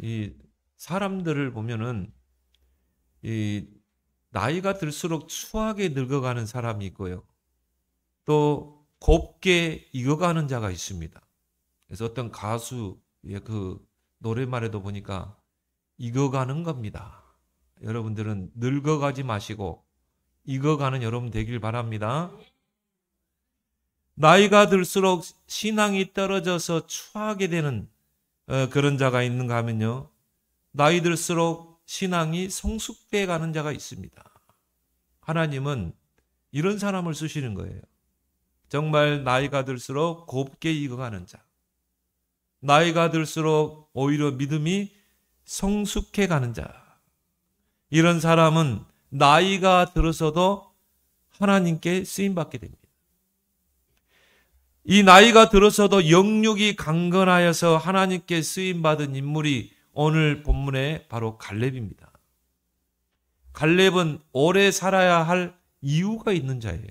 이 사람들을 보면은 이 나이가 들수록 추하게 늙어가는 사람이 있고요. 또 곱게 익어가는 자가 있습니다. 그래서 어떤 가수의 그 노래말에도 보니까 익어가는 겁니다. 여러분들은 늙어가지 마시고 익어가는 여러분 되길 바랍니다. 나이가 들수록 신앙이 떨어져서 추하게 되는 그런 자가 있는가 하면요. 나이 들수록 신앙이 성숙돼 가는 자가 있습니다. 하나님은 이런 사람을 쓰시는 거예요. 정말 나이가 들수록 곱게 익어가는 자. 나이가 들수록 오히려 믿음이 성숙해 가는 자. 이런 사람은 나이가 들어서도 하나님께 쓰임받게 됩니다. 이 나이가 들어서도 영육이 강건하여서 하나님께 쓰임받은 인물이 오늘 본문에 바로 갈렙입니다. 갈렙은 오래 살아야 할 이유가 있는 자예요.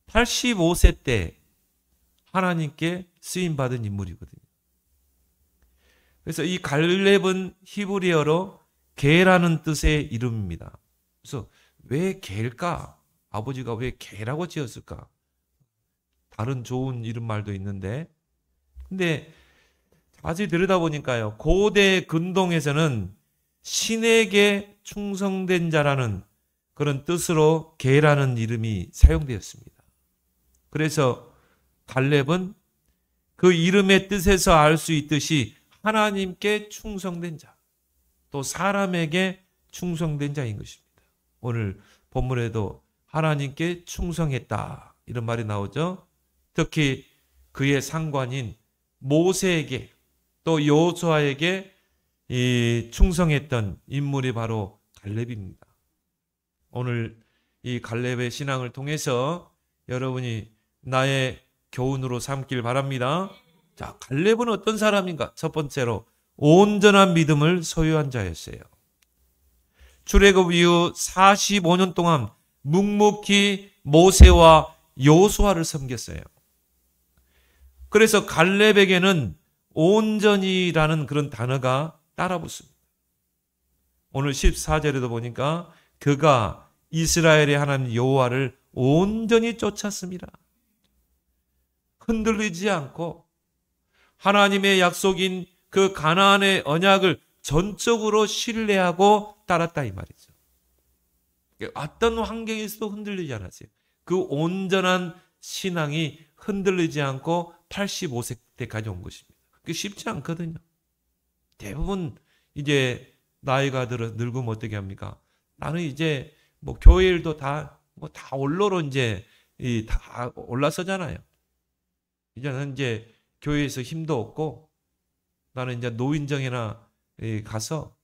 85세 때 하나님께 쓰임받은 인물이거든요. 그래서 이 갈렙은 히브리어로 개라는 뜻의 이름입니다. 그래서 왜 개일까? 아버지가 왜 개라고 지었을까? 다른 좋은 이름 말도 있는데, 근데 자세히 들여다보니까요, 고대 근동에서는 신에게 충성된 자라는 그런 뜻으로 개라는 이름이 사용되었습니다. 그래서 갈렙은 그 이름의 뜻에서 알 수 있듯이 하나님께 충성된 자, 또 사람에게 충성된 자인 것입니다. 오늘 본문에도 하나님께 충성했다 이런 말이 나오죠. 특히 그의 상관인 모세에게 또 여호수아에게 충성했던 인물이 바로 갈렙입니다. 오늘 이 갈렙의 신앙을 통해서 여러분이 나의 교훈으로 삼길 바랍니다. 자, 갈렙은 어떤 사람인가? 첫 번째로 온전한 믿음을 소유한 자였어요. 출애굽 이후 45년 동안 묵묵히 모세와 여호수아를 섬겼어요. 그래서 갈렙에게는 온전이라는 그런 단어가 따라붙습니다. 오늘 14절에도 보니까 그가 이스라엘의 하나님 여호와를 온전히 쫓았습니다. 흔들리지 않고 하나님의 약속인 그 가나안의 언약을 전적으로 신뢰하고 따랐다 이 말이죠. 어떤 환경에서도 흔들리지 않았어요. 그 온전한 신앙이 흔들리지 않고 85세 때까지 온 것입니다. 그게 쉽지 않거든요. 대부분 이제 나이가 들어 늙으면 어떻게 합니까? 나는 이제 뭐 교회 일도 다 원로로 이제 다 올라서잖아요. 이제는 이제 교회에서 힘도 없고 나는 이제 노인정에나 가서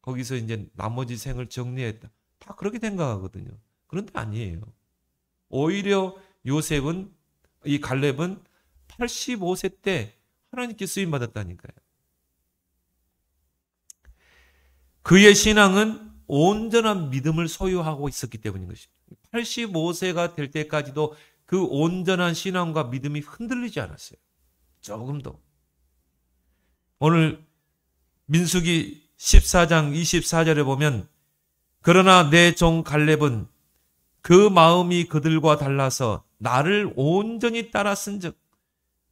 거기서 이제 나머지 생을 정리했다. 다 그렇게 생각하거든요. 그런데 아니에요. 오히려 요셉은 이 갈렙은 85세 때 하나님께 쓰임 받았다니까요. 그의 신앙은 온전한 믿음을 소유하고 있었기 때문인 것입니다. 85세가 될 때까지도 그 온전한 신앙과 믿음이 흔들리지 않았어요. 조금도. 오늘 민수기 14장 24절에 보면 그러나 내 종 갈렙은 그 마음이 그들과 달라서 나를 온전히 따랐은즉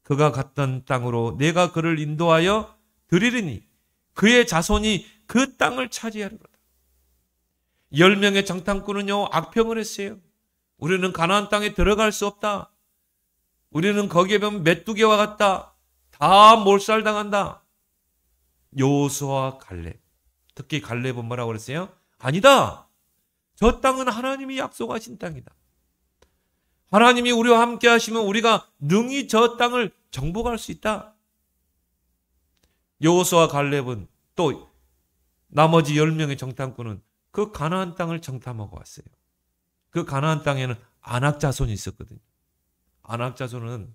그가 갔던 땅으로 내가 그를 인도하여 드리리니 그의 자손이 그 땅을 차지하리로다. 10명의 정탐꾼은요 악평을 했어요. 우리는 가나안 땅에 들어갈 수 없다. 우리는 거기에 보면 메뚜기와 같다. 다 몰살당한다. 여호수아와 갈렙, 특히 갈렙은 뭐라고 그랬어요? 아니다. 저 땅은 하나님이 약속하신 땅이다. 하나님이 우리와 함께 하시면 우리가 능히 저 땅을 정복할 수 있다. 여호수아와 갈렙은 또 나머지 10명의 정탐꾼은 그 가나안 땅을 정탐하고 왔어요. 그 가나안 땅에는 아낙 자손이 있었거든요. 아낙 자손은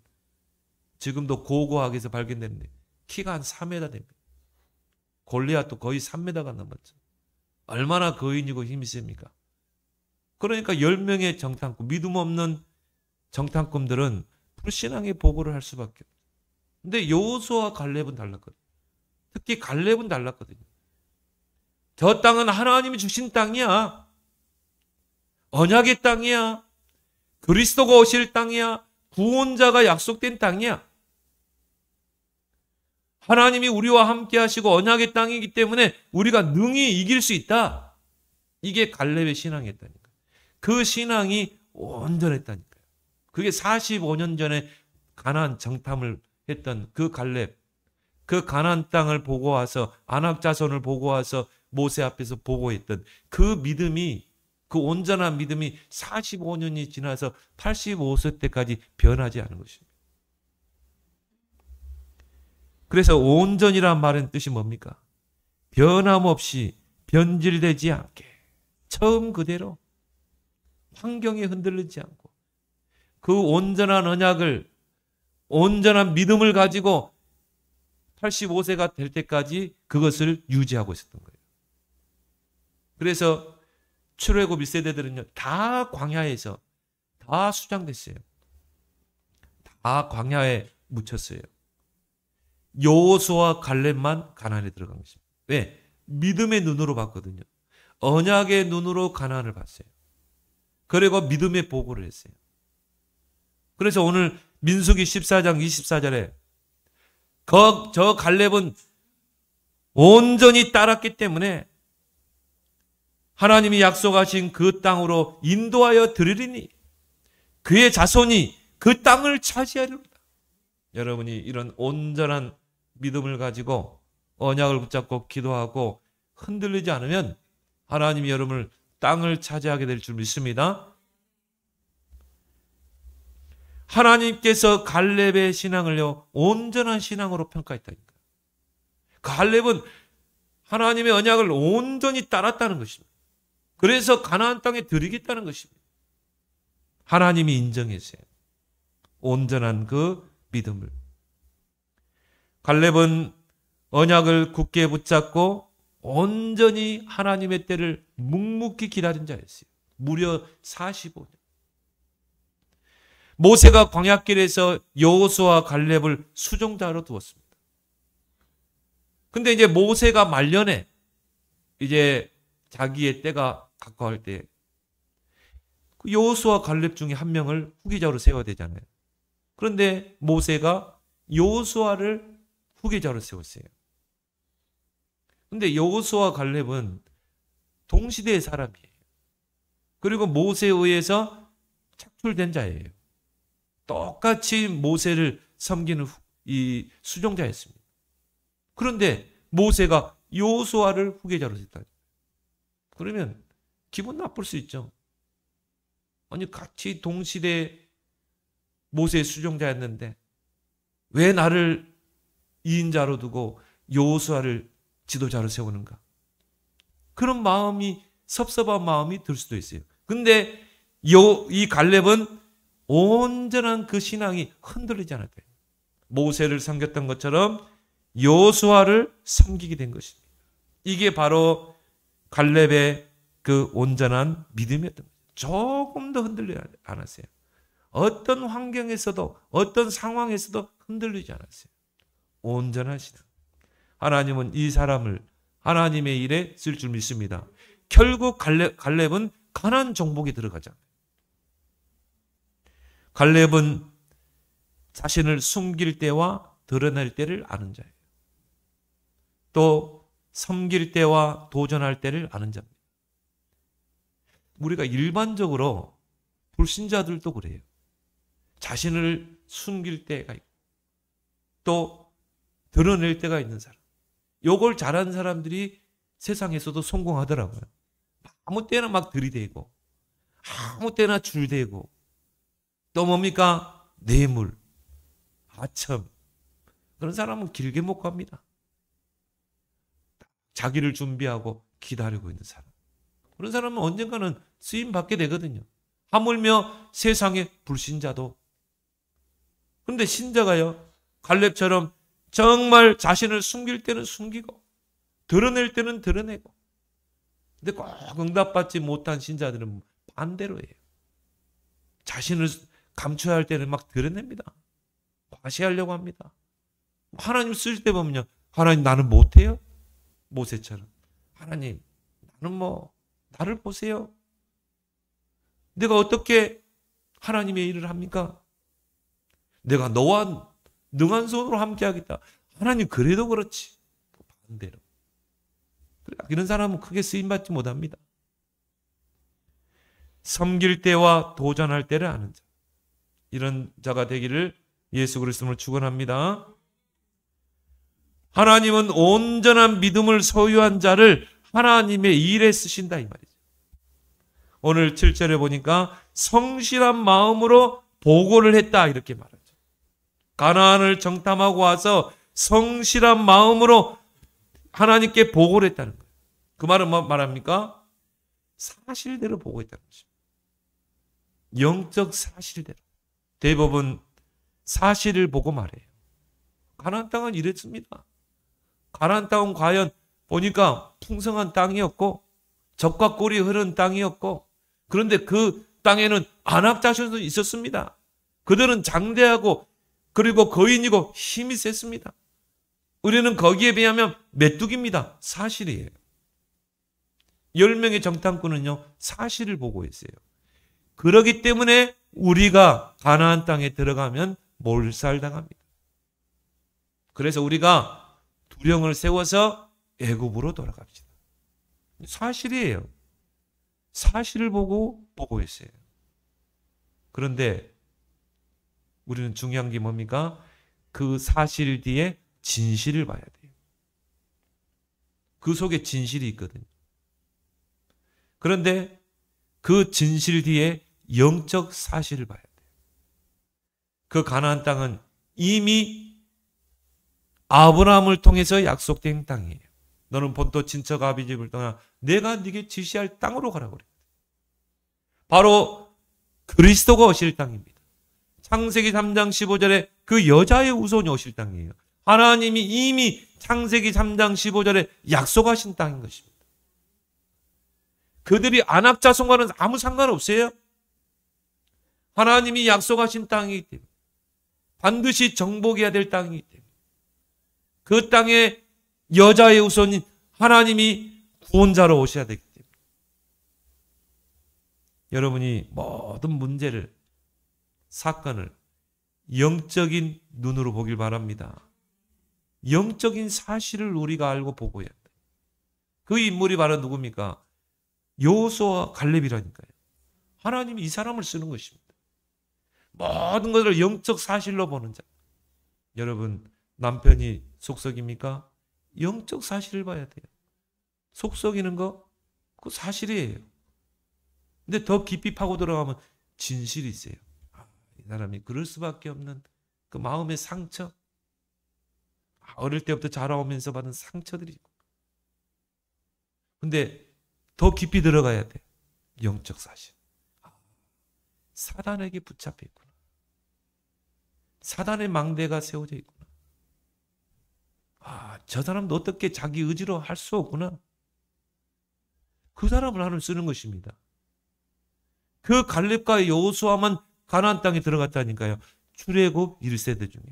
지금도 고고학에서 발견됐는데 키가 한 3m 됩니다. 골리앗도 거의 3m가 넘었죠. 얼마나 거인이고 힘이 셉니까? 그러니까 10명의 정탐꾼, 믿음 없는 정탐꾼들은 불신앙의 보고를 할 수밖에 없어요. 근데 여호수아와 갈렙은 달랐거든요. 특히 갈렙은 달랐거든요. 저 땅은 하나님이 주신 땅이야. 언약의 땅이야. 그리스도가 오실 땅이야. 구원자가 약속된 땅이야. 하나님이 우리와 함께 하시고 언약의 땅이기 때문에 우리가 능히 이길 수 있다. 이게 갈렙의 신앙이었다니까요. 그 신앙이 온전했다니까요. 그게 45년 전에 가나안 정탐을 했던 그 갈렙, 그 가나안 땅을 보고 와서 아낙 자손을 보고 와서 모세 앞에서 보고했던 그 믿음이, 그 온전한 믿음이 45년이 지나서 85세 때까지 변하지 않은 것입니다. 그래서 온전이란 말은 뜻이 뭡니까? 변함없이 변질되지 않게 처음 그대로 환경에 흔들리지 않고 그 온전한 언약을, 온전한 믿음을 가지고 85세가 될 때까지 그것을 유지하고 있었던 거예요. 그래서 출애굽 1세대들은요, 다 광야에서 다 수장됐어요. 다 광야에 묻혔어요. 여호수아와 갈렙만 가나안에 들어간 것입니다. 왜? 믿음의 눈으로 봤거든요. 언약의 눈으로 가나안을 봤어요. 그리고 믿음의 보고를 했어요. 그래서 오늘 민수기 14장 24절에 저 갈렙은 온전히 따랐기 때문에 하나님이 약속하신 그 땅으로 인도하여 드리리니 그의 자손이 그 땅을 차지하리로다. 여러분이 이런 온전한 믿음을 가지고 언약을 붙잡고 기도하고 흔들리지 않으면 하나님이 여러분을 땅을 차지하게 될 줄 믿습니다. 하나님께서 갈렙의 신앙을요, 온전한 신앙으로 평가했다니까요. 갈렙은 하나님의 언약을 온전히 따랐다는 것입니다. 그래서 가나안 땅에 들이겠다는 것입니다. 하나님이 인정했어요. 온전한 그 믿음을. 갈렙은 언약을 굳게 붙잡고 온전히 하나님의 때를 묵묵히 기다린 자였어요. 무려 45년. 모세가 광야길에서 여호수아와 갈렙을 수종자로 두었습니다. 근데 이제 모세가 말년에 이제 자기의 때가 가까울 때 여호수아와 갈렙 중에 한 명을 후계자로 세워야 되잖아요. 그런데 모세가 여호수아를 후계자로 세웠어요. 그런데 여호수아와 갈렙은 동시대의 사람이에요. 그리고 모세에 의해서 착출된 자예요. 똑같이 모세를 섬기는 이 수종자였습니다. 그런데 모세가 여호수아를 후계자로 했다. 그러면 기분 나쁠 수 있죠. 아니 같이 동시대 모세의 수종자였는데 왜 나를 2인자로 두고 여호수아를 지도자로 세우는가? 그런 마음이, 섭섭한 마음이 들 수도 있어요. 근데 이 갈렙은 온전한 그 신앙이 흔들리지 않았대요. 모세를 섬겼던 것처럼 여호수아를 섬기게 된 것입니다. 이게 바로 갈렙의 그 온전한 믿음이었던 거죠. 조금 더 흔들리지 않았어요. 어떤 환경에서도, 어떤 상황에서도 흔들리지 않았어요. 온전한 신앙. 하나님은 이 사람을 하나님의 일에 쓸 줄 믿습니다. 결국 갈렙은 가나안 정복에 들어가잖아요. 갈렙은 자신을 숨길 때와 드러낼 때를 아는 자예요. 또 섬길 때와 도전할 때를 아는 자입니다. 우리가 일반적으로 불신자들도 그래요. 자신을 숨길 때가 있고 또 드러낼 때가 있는 사람. 요걸 잘하는 사람들이 세상에서도 성공하더라고요. 아무 때나 막 들이대고 아무 때나 줄대고 또 뭡니까? 뇌물, 아첨. 그런 사람은 길게 못 갑니다. 자기를 준비하고 기다리고 있는 사람. 그런 사람은 언젠가는 쓰임 받게 되거든요. 하물며 세상의 불신자도. 그런데 신자가요, 갈렙처럼 정말 자신을 숨길 때는 숨기고 드러낼 때는 드러내고. 근데 꼭 응답받지 못한 신자들은 반대로예요. 자신을 감춰야 할 때는 막 드러냅니다. 과시하려고 합니다. 하나님 쓸 때 보면요, 하나님 나는 못해요? 모세처럼. 하나님 나는 나를 보세요. 내가 어떻게 하나님의 일을 합니까? 내가 너와 능한 손으로 함께 하겠다. 하나님 그래도 그렇지. 반대로. 이런 사람은 크게 쓰임받지 못합니다. 섬길 때와 도전할 때를 아는 자. 이런 자가 되기를 예수 그리스도로 축원합니다. 하나님은 온전한 믿음을 소유한 자를 하나님의 일에 쓰신다 이 말이죠. 오늘 7절에 보니까 성실한 마음으로 보고를 했다 이렇게 말하죠. 가나안을 정탐하고 와서 성실한 마음으로 하나님께 보고를 했다는 거예요. 그 말은 뭐 말합니까? 사실대로 보고했다는 것입니다. 영적 사실대로. 대부분 사실을 보고 말해요. 가나안 땅은 이랬습니다. 가나안 땅은 과연 보니까 풍성한 땅이었고 젖과 꿀이 흐르는 땅이었고 그런데 그 땅에는 안악 자손도 있었습니다. 그들은 장대하고 그리고 거인이고 힘이 셌습니다. 우리는 거기에 비하면 메뚜기입니다. 사실이에요. 10명의 정탐꾼은요 사실을 보고 있어요. 그렇기 때문에 우리가 가나안 땅에 들어가면 몰살당합니다. 그래서 우리가 두령을 세워서 애굽으로 돌아갑시다. 사실이에요. 사실을 보고 있어요. 그런데 우리는 중요한 게 뭡니까? 그 사실 뒤에 진실을 봐야 돼요. 그 속에 진실이 있거든요. 그런데 그 진실 뒤에 영적 사실을 봐야 돼요. 그 가나안 땅은 이미 아브라함을 통해서 약속된 땅이에요. 너는 본토 친척 아비 집을 떠나 내가 네게 지시할 땅으로 가라고 그래요. 바로 그리스도가 오실 땅입니다. 창세기 3장 15절에 그 여자의 후손이 오실 땅이에요. 하나님이 이미 창세기 3장 15절에 약속하신 땅인 것입니다. 그들이 안악 자손과는 아무 상관없어요. 하나님이 약속하신 땅이기 때문에 반드시 정복해야 될 땅이기 때문에 그 땅에 여자의 후손인 하나님이 구원자로 오셔야 되기 때문에 여러분이 모든 문제를 사건을 영적인 눈으로 보길 바랍니다. 영적인 사실을 우리가 알고 보고야 돼. 그 인물이 바로 누굽니까? 여호수아와 갈렙이라니까요. 하나님이 이 사람을 쓰는 것입니다. 모든 것을 영적 사실로 보는 자. 여러분 남편이 속썩입니까? 영적 사실을 봐야 돼요. 속썩이는 거 그거 사실이에요. 근데 더 깊이 파고 들어가면 진실이 있어요. 이 사람이 그럴 수밖에 없는 그 마음의 상처. 어릴 때부터 자라오면서 받은 상처들이 있고. 근데 더 깊이 들어가야 돼. 영적 사실. 사단에게 붙잡혀 있구나. 사단의 망대가 세워져 있구나. 저 사람도 어떻게 자기 의지로 할 수 없구나. 그 사람을 하나님 쓰는 것입니다. 그 갈렙과 여호수아만 가나안 땅에 들어갔다니까요. 출애굽 1세대 중에.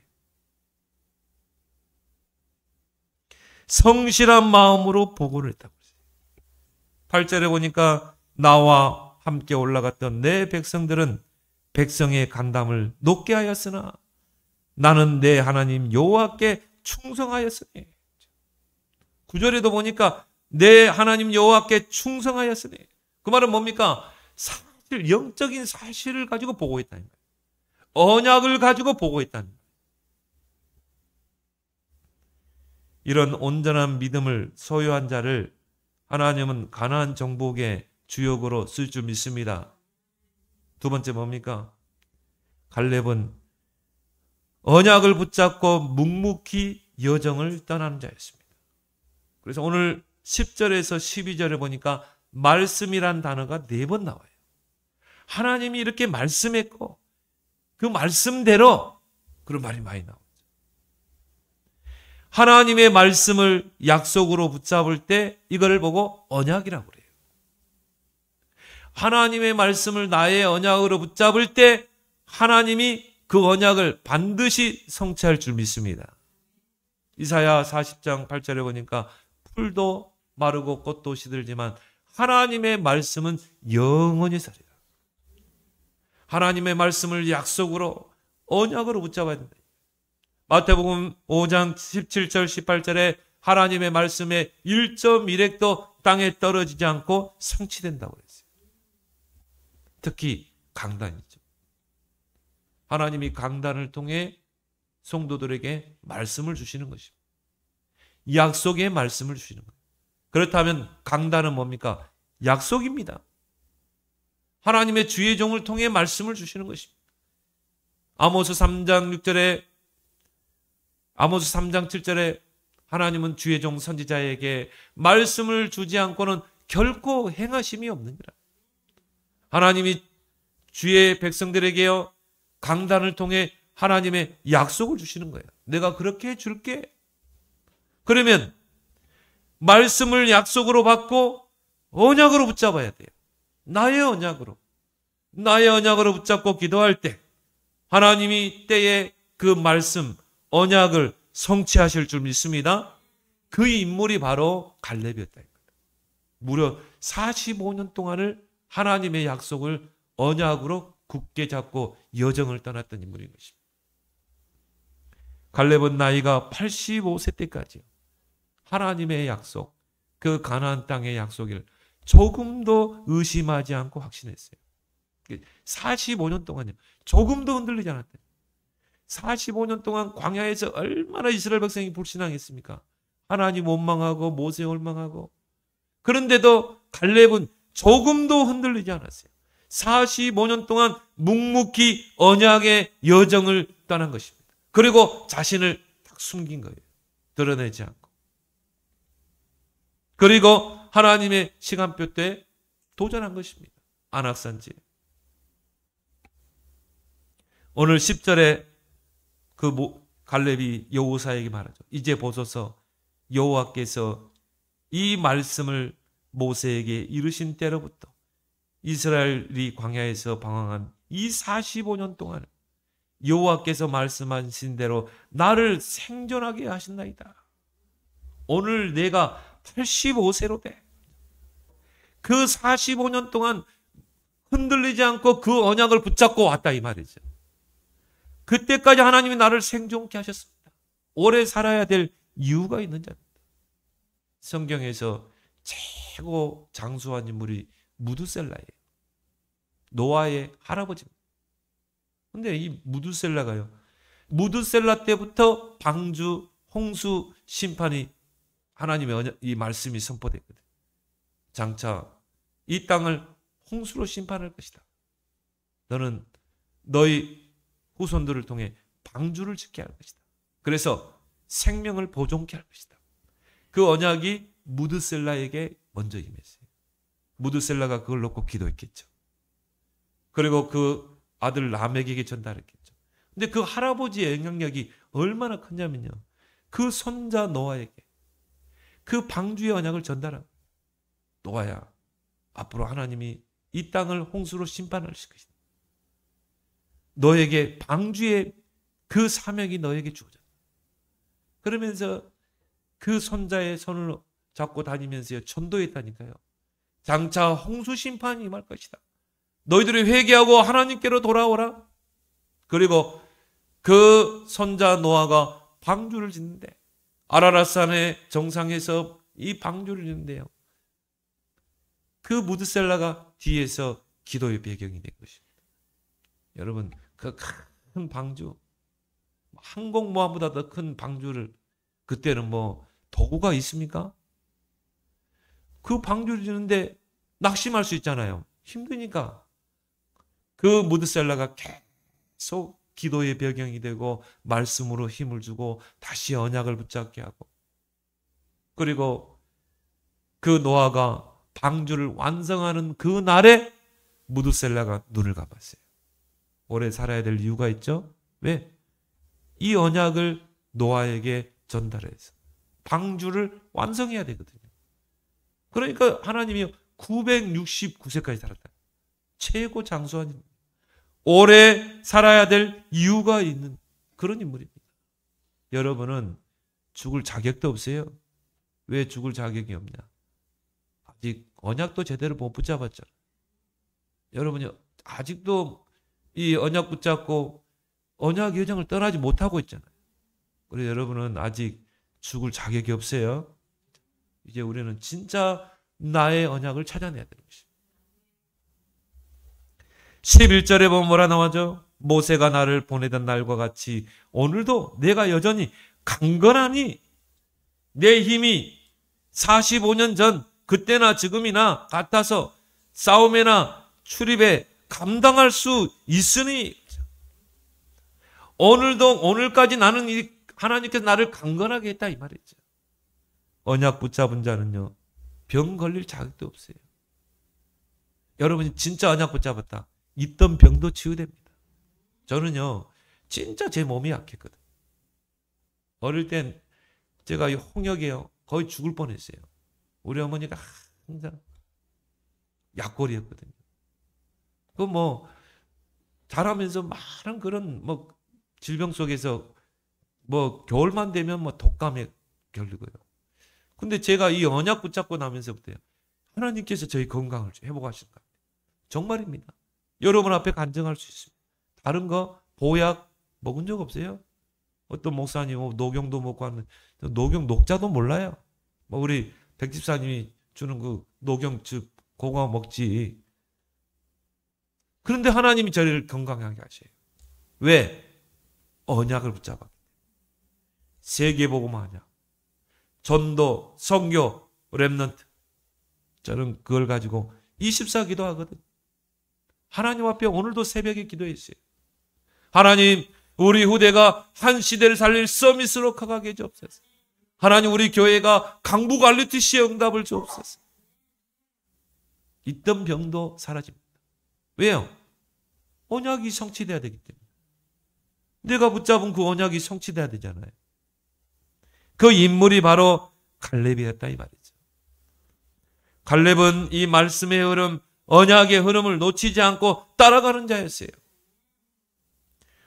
성실한 마음으로 보고를 했다고 했어요. 8절에 보니까 나와 함께 올라갔던 내 백성들은 백성의 간담을 높게 하였으나 나는 내 하나님 여호와께 충성하였으니. 9절에도 보니까 내 하나님 여호와께 충성하였으니. 그 말은 뭡니까? 사실 영적인 사실을 가지고 보고했다는 거예요. 언약을 가지고 보고했다는 거예요. 이런 온전한 믿음을 소유한 자를 하나님은 가나안 정복의 주역으로 쓸 줄 믿습니다. 두 번째 뭡니까? 갈렙은 언약을 붙잡고 묵묵히 여정을 떠나는 자였습니다. 그래서 오늘 10절에서 12절에 보니까 말씀이란 단어가 4번 나와요. 하나님이 이렇게 말씀했고 그 말씀대로 그런 말이 많이 나오죠. 하나님의 말씀을 약속으로 붙잡을 때 이거를 보고 언약이라고 그래요. 하나님의 말씀을 나의 언약으로 붙잡을 때 하나님이 그 언약을 반드시 성취할 줄 믿습니다. 이사야 40장 8절에 보니까 풀도 마르고 꽃도 시들지만 하나님의 말씀은 영원히 살리라. 하나님의 말씀을 약속으로 언약으로 붙잡아야 된다. 마태복음 5장 17절 18절에 하나님의 말씀에 1.1획도 땅에 떨어지지 않고 성취된다고 그랬어요. 특히 강단이죠. 하나님이 강단을 통해 성도들에게 말씀을 주시는 것입니다. 약속의 말씀을 주시는 거예요. 그렇다면 강단은 뭡니까? 약속입니다. 하나님의 주의 종을 통해 말씀을 주시는 것입니다. 아모스 3장 6절에 아모스 3장 7절에 하나님은 주의 종 선지자에게 말씀을 주지 않고는 결코 행하심이 없느니라. 하나님이 주의 백성들에게요 강단을 통해 하나님의 약속을 주시는 거예요. 내가 그렇게 해줄게. 그러면 말씀을 약속으로 받고 언약으로 붙잡아야 돼요. 나의 언약으로 붙잡고 기도할 때 하나님이 때에 그 말씀 언약을 성취하실 줄 믿습니다. 그 인물이 바로 갈렙이었다. 무려 45년 동안을 하나님의 약속을 언약으로 굳게 잡고 여정을 떠났던 인물인 것입니다. 갈렙은 나이가 85세 때까지 하나님의 약속, 그 가나안 땅의 약속을 조금도 의심하지 않고 확신했어요. 45년 동안요. 조금도 흔들리지 않았대요. 45년 동안 광야에서 얼마나 이스라엘 백성이 불신앙했습니까? 하나님 원망하고 모세 원망하고. 그런데도 갈렙은 조금도 흔들리지 않았어요. 45년 동안 묵묵히 언약의 여정을 떠난 것입니다. 그리고 자신을 딱 숨긴 거예요. 드러내지 않고. 그리고 하나님의 시간표 때 도전한 것입니다. 안악산지에. 오늘 10절에 그 갈렙이 여호사에게 말하죠. 이제 보소서 여호와께서 이 말씀을 모세에게 이르신 때로부터 이스라엘이 광야에서 방황한 이 45년 동안 여호와께서 말씀하신 대로 나를 생존하게 하신나이다. 오늘 내가 85세로 돼. 그 45년 동안 흔들리지 않고 그 언약을 붙잡고 왔다 이 말이죠. 그때까지 하나님이 나를 생존케 하셨습니다. 오래 살아야 될 이유가 있는 자입니다. 성경에서 최고 장수한 인물이 무드셀라예요. 노아의 할아버지입니다. 근데 이 무드셀라가요. 무드셀라 때부터 방주, 홍수 심판이 하나님의 이 말씀이 선포됐거든요. 장차 이 땅을 홍수로 심판할 것이다. 너는 너희 후손들을 통해 방주를 짓게 할 것이다. 그래서 생명을 보존케 할 것이다. 그 언약이 무드셀라에게 먼저 임했어요. 무드셀라가 그걸 놓고 기도했겠죠. 그리고 그 아들 라멕에게 전달했겠죠. 근데 그 할아버지의 영향력이 얼마나 컸냐면요. 그 손자 노아에게 그 방주의 언약을 전달한 노아야, 앞으로 하나님이 이 땅을 홍수로 심판하실 것이다. 너에게 방주의 그 사명이 너에게 주어졌다. 그러면서 그 손자의 손을 잡고 다니면서 전도했다니까요. 장차 홍수 심판이 임할 것이다. 너희들이 회개하고 하나님께로 돌아오라. 그리고 그 손자 노아가 방주를 짓는데 아라랏산의 정상에서 이 방주를 짓는데요. 그 무드셀라가 뒤에서 기도의 배경이 된 것입니다. 여러분, 그 큰 방주, 항공모함보다 더 큰 방주를 그때는 도구가 있습니까? 그 방주를 짓는데 낙심할 수 있잖아요. 힘드니까. 그 무드셀라가 계속 기도의 배경이 되고 말씀으로 힘을 주고 다시 언약을 붙잡게 하고, 그리고 그 노아가 방주를 완성하는 그 날에 무드셀라가 눈을 감았어요. 오래 살아야 될 이유가 있죠. 왜? 이 언약을 노아에게 전달해서 방주를 완성해야 되거든요. 그러니까 하나님이 969세까지 살았다. 최고 장수한 인물. 오래 살아야 될 이유가 있는 그런 인물입니다. 여러분은 죽을 자격도 없어요. 왜 죽을 자격이 없냐? 아직 언약도 제대로 못 붙잡았잖아요. 여러분이 아직도 이 언약 붙잡고 언약 여정을 떠나지 못하고 있잖아요. 그래서 여러분은 아직 죽을 자격이 없어요. 이제 우리는 진짜 나의 언약을 찾아내야 되는 것입니다. 11절에 보면 뭐라 나오죠? 모세가 나를 보내던 날과 같이 오늘도 내가 여전히 강건하니 내 힘이 45년 전 그때나 지금이나 같아서 싸움이나 출입에 감당할 수 있으니 오늘도 오늘까지 나는 하나님께서 나를 강건하게 했다 이 말이죠. 언약 붙잡은 자는요 병 걸릴 자격도 없어요. 여러분이 진짜 언약 붙잡았다. 있던 병도 치유됩니다. 저는요 진짜 제 몸이 약했거든요. 어릴 땐 제가 홍역이에요. 거의 죽을 뻔했어요. 우리 어머니가 항상 약골이었거든요. 그 뭐 자라면서 많은 그런 뭐 질병 속에서 뭐 겨울만 되면 뭐 독감에 걸리고요. 근데 제가 이 언약 붙잡고 나면서부터요. 하나님께서 저희 건강을 회복하신 것 같아요. 정말입니다. 여러분 앞에 간증할 수 있습니다. 다른 거 보약 먹은 적 없어요? 어떤 목사님 녹용도 먹고 하는 녹용 녹자도 몰라요. 뭐 우리 백집사님이 주는 그 녹용즙 그거 먹지. 그런데 하나님이 저를 건강하게 하셔요. 왜? 언약을 붙잡았기 때문에. 세계복음화냐, 전도, 선교, 렘넌트. 저는 그걸 가지고 24 기도하거든요. 하나님 앞에 오늘도 새벽에 기도했어요. 하나님, 우리 후대가 한 시대를 살릴 서밋으로 커가게 해주옵소서. 하나님, 우리 교회가 강북 알루티시의 응답을 주옵소서. 있던 병도 사라집니다. 왜요? 언약이 성취돼야 되기 때문에. 내가 붙잡은 그 언약이 성취돼야 되잖아요. 그 인물이 바로 갈렙이었다 이 말이죠. 갈렙은 이 말씀의 흐름, 언약의 흐름을 놓치지 않고 따라가는 자였어요.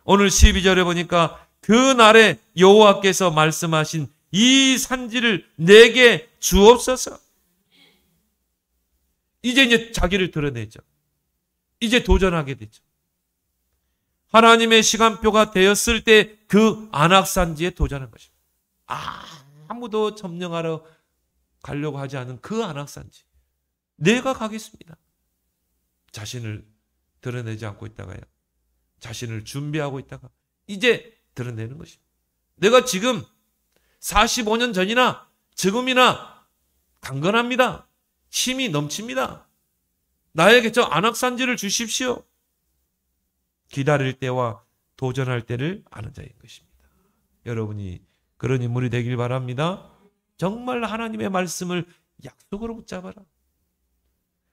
오늘 12절에 보니까 그 날에 여호와께서 말씀하신 이 산지를 내게 주옵소서. 이제 자기를 드러내죠. 이제 도전하게 되죠. 하나님의 시간표가 되었을 때 그 안악산지에 도전한 것입니다. 아무도 점령하러 가려고 하지 않은 그 안악산지. 내가 가겠습니다. 자신을 드러내지 않고 있다가요. 자신을 준비하고 있다가 이제 드러내는 것입니다. 내가 지금 45년 전이나 지금이나 강건합니다. 힘이 넘칩니다. 나에게 저 안악산지를 주십시오. 기다릴 때와 도전할 때를 아는 자인 것입니다. 여러분이 그런 인물이 되길 바랍니다. 정말 하나님의 말씀을 약속으로 붙잡아라.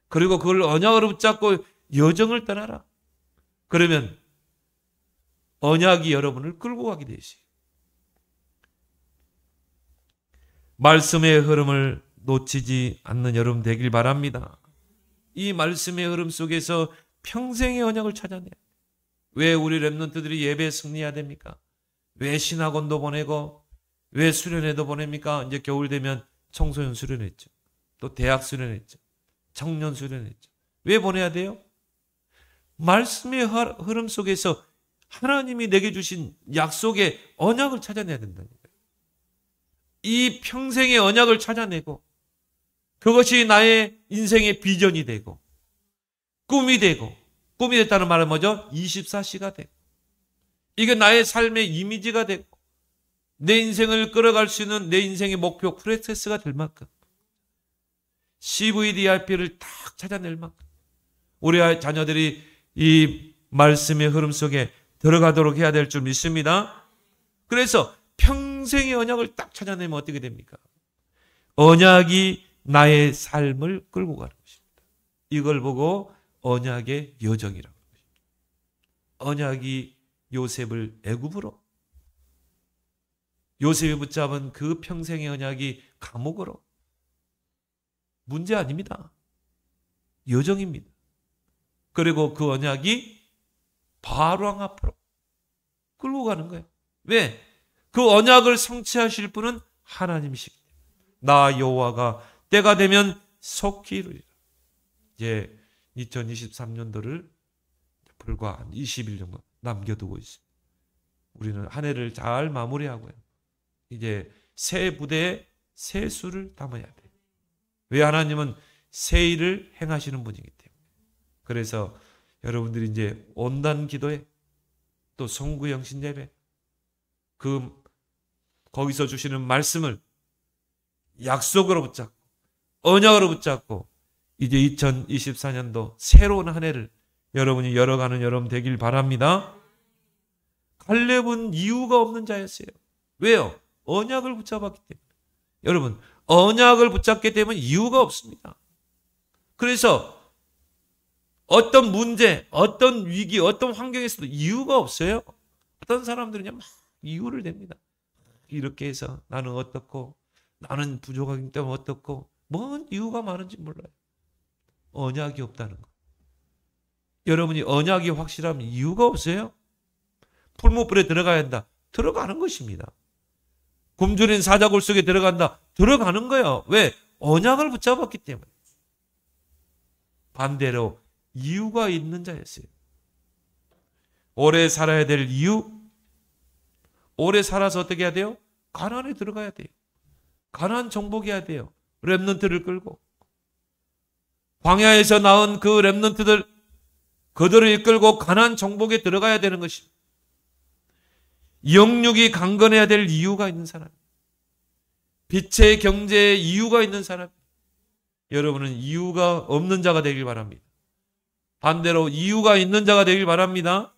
그리고 그걸 언약으로 붙잡고 여정을 떠나라. 그러면 언약이 여러분을 끌고 가게 되시. 말씀의 흐름을 놓치지 않는 여러분 되길 바랍니다. 이 말씀의 흐름 속에서 평생의 언약을 찾아내야 돼요. 왜 우리 렘넌트들이 예배에 승리해야 됩니까? 왜 신학원도 보내고 왜 수련회도 보냅니까? 이제 겨울 되면 청소년 수련했죠. 또 대학 수련했죠. 청년 수련했죠. 왜 보내야 돼요? 말씀의 흐름 속에서 하나님이 내게 주신 약속의 언약을 찾아내야 된다는 거예요. 이 평생의 언약을 찾아내고 그것이 나의 인생의 비전이 되고 꿈이 되고 꿈이 됐다는 말은 뭐죠? 24시가 되고 이게 나의 삶의 이미지가 되고 내 인생을 끌어갈 수 있는 내 인생의 목표 프로세스가 될 만큼 CVDIP를 딱 찾아낼 만큼 우리 자녀들이 이 말씀의 흐름 속에 들어가도록 해야 될 줄 믿습니다. 그래서 평생의 언약을 딱 찾아내면 어떻게 됩니까? 언약이 나의 삶을 끌고 가는 것입니다. 이걸 보고 언약의 여정이라고 합니다. 언약이 요셉을 애굽으로, 요셉이 붙잡은 그 평생의 언약이 감옥으로. 문제 아닙니다. 여정입니다. 그리고 그 언약이 바로왕 앞으로 끌고 가는 거예요. 왜? 그 언약을 성취하실 분은 하나님이시기 때문에 나 여호와가 때가 되면 속히 이루리라. 이제 2023년도를 불과 한 20일 정도 남겨두고 있습니다. 우리는 한 해를 잘 마무리하고요. 이제 새 부대에 새 수를 담아야 돼요. 왜? 하나님은 새 일을 행하시는 분이기 때문에. 그래서 여러분들이 이제 온단 기도에 또 성구 영신 예배 거기서 주시는 말씀을 약속으로 붙잡고 언약으로 붙잡고 이제 2024년도 새로운 한 해를 여러분이 열어가는 여러분 되길 바랍니다. 갈렙은 이유가 없는 자였어요. 왜요? 언약을 붙잡았기 때문에. 여러분, 언약을 붙잡게 되면 이유가 없습니다. 그래서 어떤 문제, 어떤 위기, 어떤 환경에서도 이유가 없어요. 어떤 사람들은요, 막 이유를 댑니다. 이렇게 해서 나는 어떻고, 나는 부족하기 때문에 어떻고, 뭔 이유가 많은지 몰라요. 언약이 없다는 거. 여러분이 언약이 확실하면 이유가 없어요. 풀무불에 들어가야 한다. 들어가는 것입니다. 굶주린 사자굴 속에 들어간다. 들어가는 거예요. 왜? 언약을 붙잡았기 때문에. 반대로 이유가 있는 자였어요. 오래 살아야 될 이유? 오래 살아서 어떻게 해야 돼요? 가나안에 들어가야 돼요. 가나안 정복해야 돼요. 렘넌트를 끌고. 광야에서 나온 그 렘넌트들, 그들을 이끌고 가나안 정복에 들어가야 되는 것입니다. 영육이 강건해야 될 이유가 있는 사람. 빛의 경제에 이유가 있는 사람. 여러분은 이유가 없는 자가 되길 바랍니다. 반대로 이유가 있는 자가 되길 바랍니다.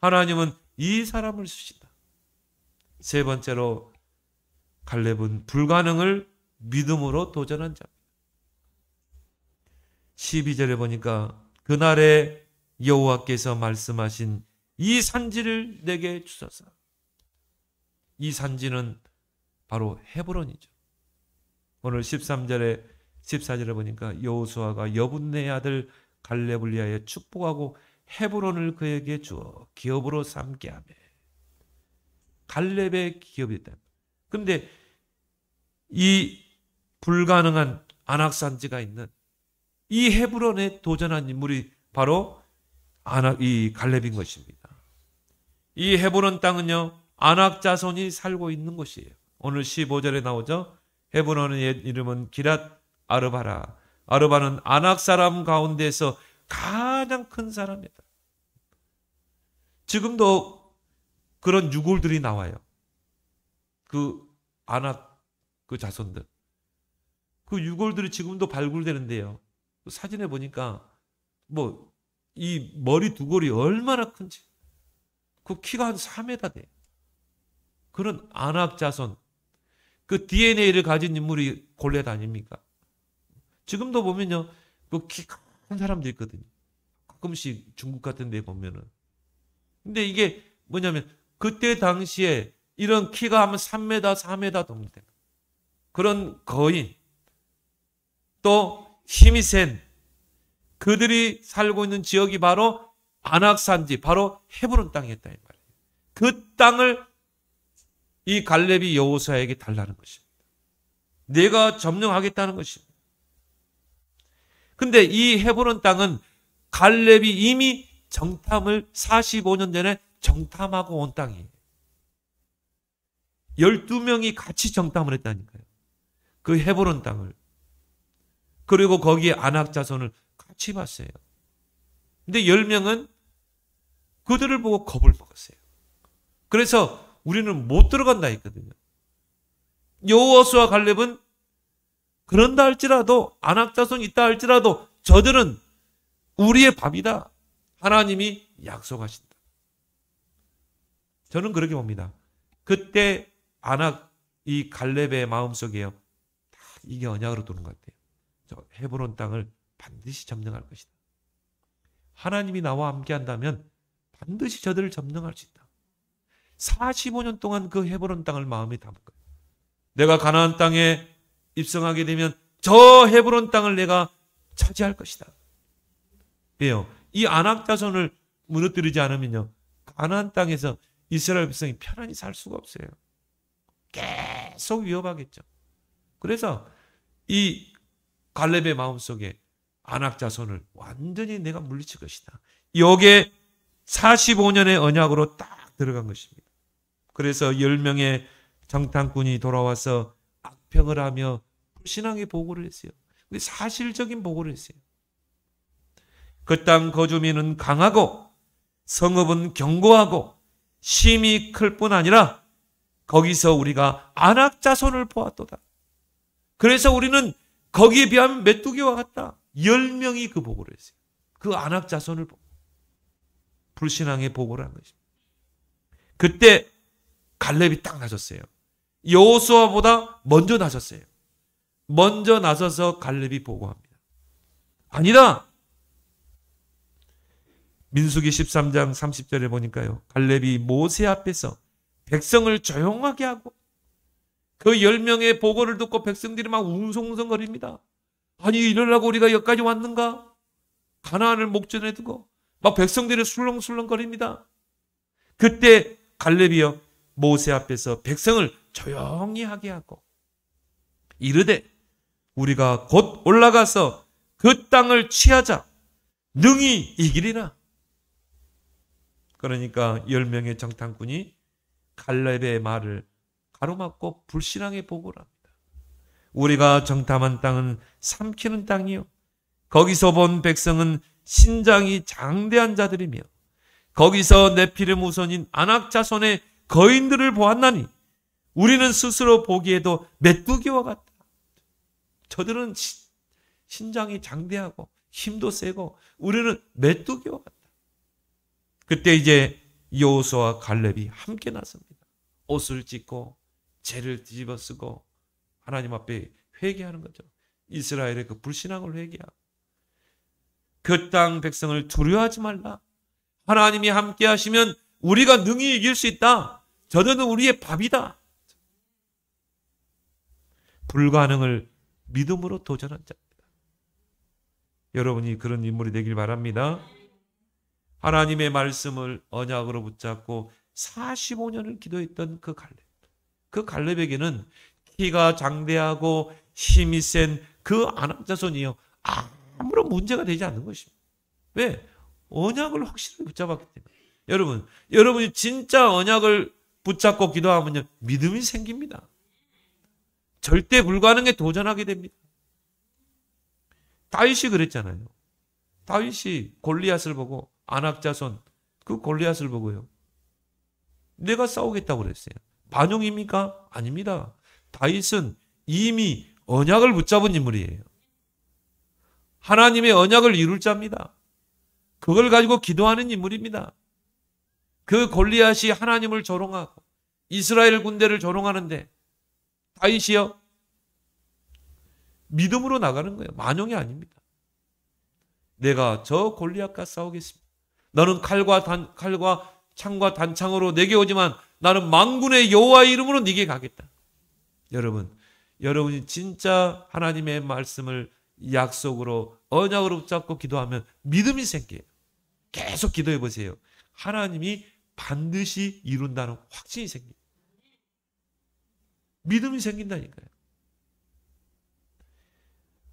하나님은 이 사람을 쓰신다. 세 번째로 갈렙은 불가능을 믿음으로 도전한 자입니다. 12절에 보니까 그날에 여호와께서 말씀하신 이 산지를 내게 주소서. 이 산지는 바로 헤브론이죠. 오늘 13절에 14절에 보니까 여호수아가 여분네의 아들 갈렙을 위하여 축복하고 헤브론을 그에게 주어 기업으로 삼게 하며. 갈렙의 기업이었다. 그런데 이 불가능한 안악산지가 있는 이 헤브론에 도전한 인물이 바로 이 갈렙인 것입니다. 이 헤브론 땅은요, 아낙 자손이 살고 있는 곳이에요. 오늘 15절에 나오죠. 헤브론의 이름은 기랏 아르바라. 아르바는 아낙 사람 가운데서 가장 큰 사람이다. 지금도 그런 유골들이 나와요. 그 아낙 그 자손들. 그 유골들이 지금도 발굴되는데요. 사진에 보니까 이 머리 두 골이 얼마나 큰지. 그 키가 한 4m 돼. 그런 아낙 자손. 그 DNA를 가진 인물이 골렛 아닙니까? 지금도 보면요. 그 키 큰 사람도 있거든요. 가끔씩 중국 같은 데 보면은. 근데 이게 뭐냐면 그때 당시에 이런 키가 하면 3m, 4m 됩니다. 그런 거인. 또 힘이 센 그들이 살고 있는 지역이 바로 아낙산지, 바로 헤브론 땅이었다 이 말이에요. 그 땅을 이 갈렙이 여호수아에게 달라는 것입니다. 내가 점령하겠다는 것입니다. 근데 이 헤브론 땅은 갈렙이 이미 정탐을 45년 전에 정탐하고 온 땅이에요. 12명이 같이 정탐을 했다니까요. 그 헤브론 땅을. 그리고 거기에 아낙 자손을 같이 봤어요. 근데 10명은 그들을 보고 겁을 먹었어요. 그래서 우리는 못 들어간다 했거든요. 여호수아 갈렙은 그런다 할지라도 아낙 자손이 있다 할지라도 저들은 우리의 밥이다. 하나님이 약속하신다. 저는 그렇게 봅니다. 그때 아낙 이 갈렙의 마음속에요. 다 이게 언약으로 도는 것 같아요. 저 헤브론 땅을 반드시 점령할 것이다. 하나님이 나와 함께 한다면 반드시 저들을 점령할 수 있다. 45년 동안 그 헤브론 땅을 마음에 담은 거예요. 내가 가나안 땅에 입성하게 되면 저 헤브론 땅을 내가 차지할 것이다. 왜요? 이 아낙 자손을 무너뜨리지 않으면요, 가나안 땅에서 이스라엘 백성이 편안히 살 수가 없어요. 계속 위협하겠죠. 그래서 이 갈렙의 마음속에 아낙 자손을 완전히 내가 물리칠 것이다. 여기에 45년의 언약으로 딱 들어간 것입니다. 그래서 10명의 정탐꾼이 돌아와서 악평을 하며 불신앙의 보고를 했어요. 사실적인 보고를 했어요. 그 땅 거주민은 강하고 성읍은 견고하고 심이 클 뿐 아니라 거기서 우리가 아낙 자손을 보았도다. 그래서 우리는 거기에 비하면 메뚜기와 같다. 10명이 그 보고를 했어요. 그 아낙 자손을 보고 불신앙의 보고를 한 것입니다. 그때 갈렙이 딱 나섰어요. 여호수아보다 먼저 나섰어요. 먼저 나서서 갈렙이 보고합니다. 아니다. 민수기 13장 30절에 보니까요. 갈렙이 모세 앞에서 백성을 조용하게 하고 그 10명의 보고를 듣고 백성들이 막 웅성웅성거립니다. 아니 이러려고 우리가 여기까지 왔는가? 가나안을 목전에 두고 막 백성들이 술렁술렁거립니다. 그때 갈렙이요 모세 앞에서 백성을 조용히 하게 하고 이르되 우리가 곧 올라가서 그 땅을 취하자 능히 이기리라. 그러니까 10명의 정탐꾼이 갈렙의 말을 가로막고 불신앙의 보고를 합니다. 우리가 정탐한 땅은 삼키는 땅이요 거기서 본 백성은 신장이 장대한 자들이며 거기서 네피림 후손인 아낙 자손의 거인들을 보았나니 우리는 스스로 보기에도 메뚜기와 같다. 저들은 신장이 장대하고 힘도 세고 우리는 메뚜기와 같다. 그때 이제 여호수아와 갈렙이 함께 나섭니다. 옷을 찢고 죄를 뒤집어 쓰고 하나님 앞에 회개하는 거죠. 이스라엘의 그 불신앙을 회개하고 그 땅 백성을 두려워하지 말라. 하나님이 함께 하시면 우리가 능히 이길 수 있다. 저들은 우리의 밥이다. 불가능을 믿음으로 도전한 자입니다. 여러분이 그런 인물이 되길 바랍니다. 하나님의 말씀을 언약으로 붙잡고 45년을 기도했던 그 갈렙. 그 갈렙에게는 키가 장대하고 힘이 센 그 아낙 자손이요 아무런 문제가 되지 않는 것입니다. 왜? 언약을 확실히 붙잡았기 때문에. 여러분이 진짜 언약을 붙잡고 기도하면요 믿음이 생깁니다. 절대 불가능에 도전하게 됩니다. 다윗이 그랬잖아요. 다윗이 골리앗을 보고 아낙 자손 그 골리앗을 보고요. 내가 싸우겠다고 그랬어요. 반용입니까? 아닙니다. 다윗은 이미 언약을 붙잡은 인물이에요. 하나님의 언약을 이룰 자입니다. 그걸 가지고 기도하는 인물입니다. 그 골리앗이 하나님을 조롱하고 이스라엘 군대를 조롱하는데 다윗이요 믿음으로 나가는 거예요. 만용이 아닙니다. 내가 저 골리앗과 싸우겠습니다. 너는 칼과 창과 단창으로 내게 오지만 나는 만군의 여호와의 이름으로 네게 가겠다. 여러분이 진짜 하나님의 말씀을 약속으로 언약으로 붙잡고 기도하면 믿음이 생겨요. 계속 기도해 보세요. 하나님이 반드시 이룬다는 확신이 생겨요. 믿음이 생긴다니까요.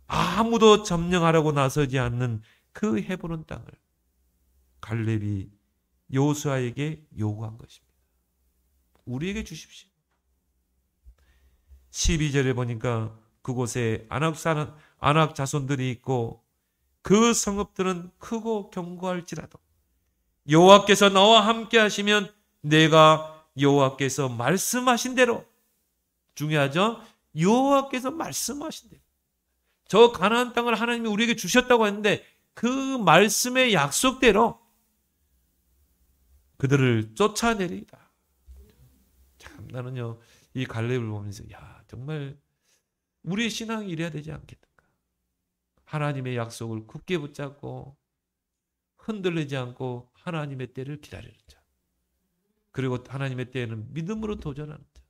아무도 점령하려고 나서지 않는 그 헤브론 땅을 갈렙이 여호수아에게 요구한 것입니다. 우리에게 주십시오. 12절에 보니까 그곳에 아낙 자손들이 있고 그 성읍들은 크고 견고할지라도 여호와께서 너와 함께 하시면 내가 여호와께서 말씀하신 대로 중요하죠. 여호와께서 말씀하신 대로 저 가나안 땅을 하나님이 우리에게 주셨다고 했는데 그 말씀의 약속대로 그들을 쫓아내리다. 참 나는요 이 갈렙을 보면서 정말 우리의 신앙이 이래야 되지 않겠는가. 하나님의 약속을 굳게 붙잡고 흔들리지 않고 하나님의 때를 기다리는 자. 그리고 하나님의 때에는 믿음으로 도전하는 자.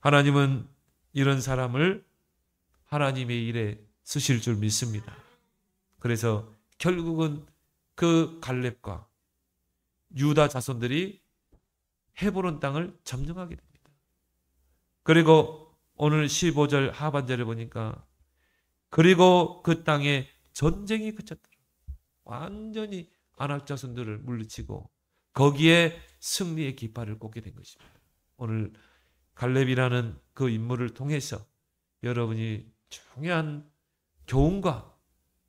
하나님은 이런 사람을 하나님의 일에 쓰실 줄 믿습니다. 그래서 결국은 그 갈렙과 유다 자손들이 헤브론 땅을 점령하게 됩니다. 그리고 오늘 15절 하반절에 보니까 그리고 그 땅에 전쟁이 그쳤더라. 완전히 아낙 자손들을 물리치고 거기에 승리의 깃발을 꽂게 된 것입니다. 오늘 갈렙이라는 그 인물을 통해서 여러분이 중요한 교훈과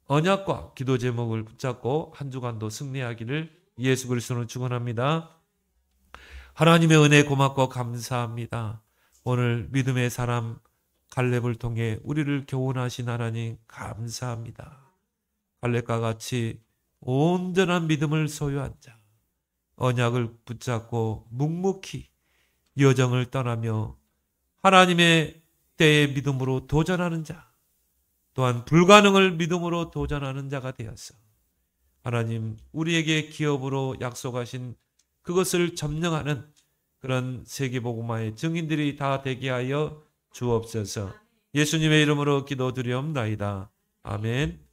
언약과 기도 제목을 붙잡고 한 주간도 승리하기를 예수 그리스도로 축원합니다. 하나님의 은혜 고맙고 감사합니다. 오늘 믿음의 사람 갈렙을 통해 우리를 교훈하신 하나님 감사합니다. 갈렙과 같이 온전한 믿음을 소유한 자, 언약을 붙잡고 묵묵히 여정을 떠나며 하나님의 때의 믿음으로 도전하는 자, 또한 불가능을 믿음으로 도전하는 자가 되었어. 하나님, 우리에게 기업으로 약속하신 그것을 점령하는 그런 세계복음화의 증인들이 다 되게 하여 주옵소서. 예수님의 이름으로 기도드리옵나이다. 아멘.